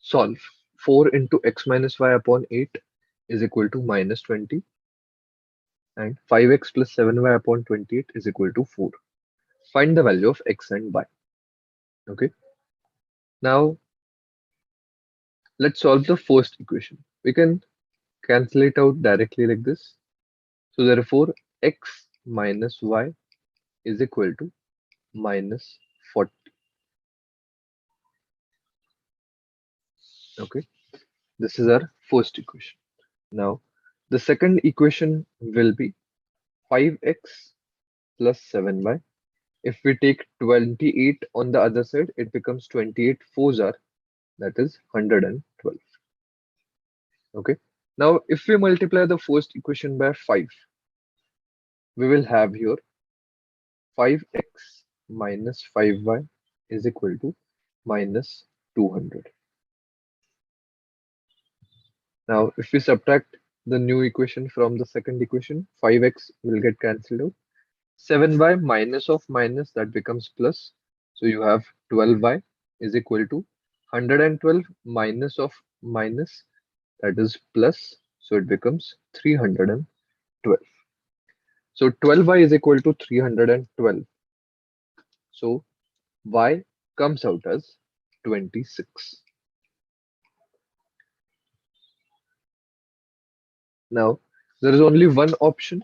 Solve. 4 into x minus y upon 8 is equal to minus 20, and 5x plus 7y upon 28 is equal to 4. Find the value of x and y. Okay. Now let's solve the first equation. We can cancel it out directly like this. So therefore, x minus y is equal to minus 40. Okay. This is our first equation. Now the second equation will be 5x plus 7y. If we take 28 on the other side, it becomes 28 fours are, that is 112. Okay. Now, if we multiply the first equation by 5, we will have here 5x minus 5y is equal to minus 200. Now, if we subtract the new equation from the second equation, 5x will get cancelled out. 7y minus of minus, that becomes plus. So you have 12y is equal to 112 minus of minus, that is plus. So it becomes 312. So 12y is equal to 312. So y comes out as 26. Now there is only one option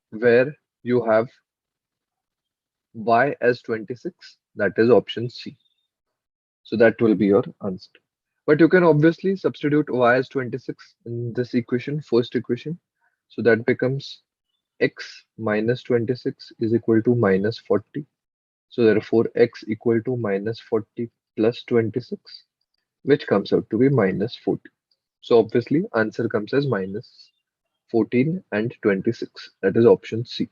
where you have y as 26, that is option C. So that will be your answer. But you can obviously substitute y as 26 in this equation, first equation. So that becomes x minus 26 is equal to minus 40. So therefore x equal to minus 40 plus 26, which comes out to be minus 40. So obviously answer comes as minus 14 and 26. That is option C.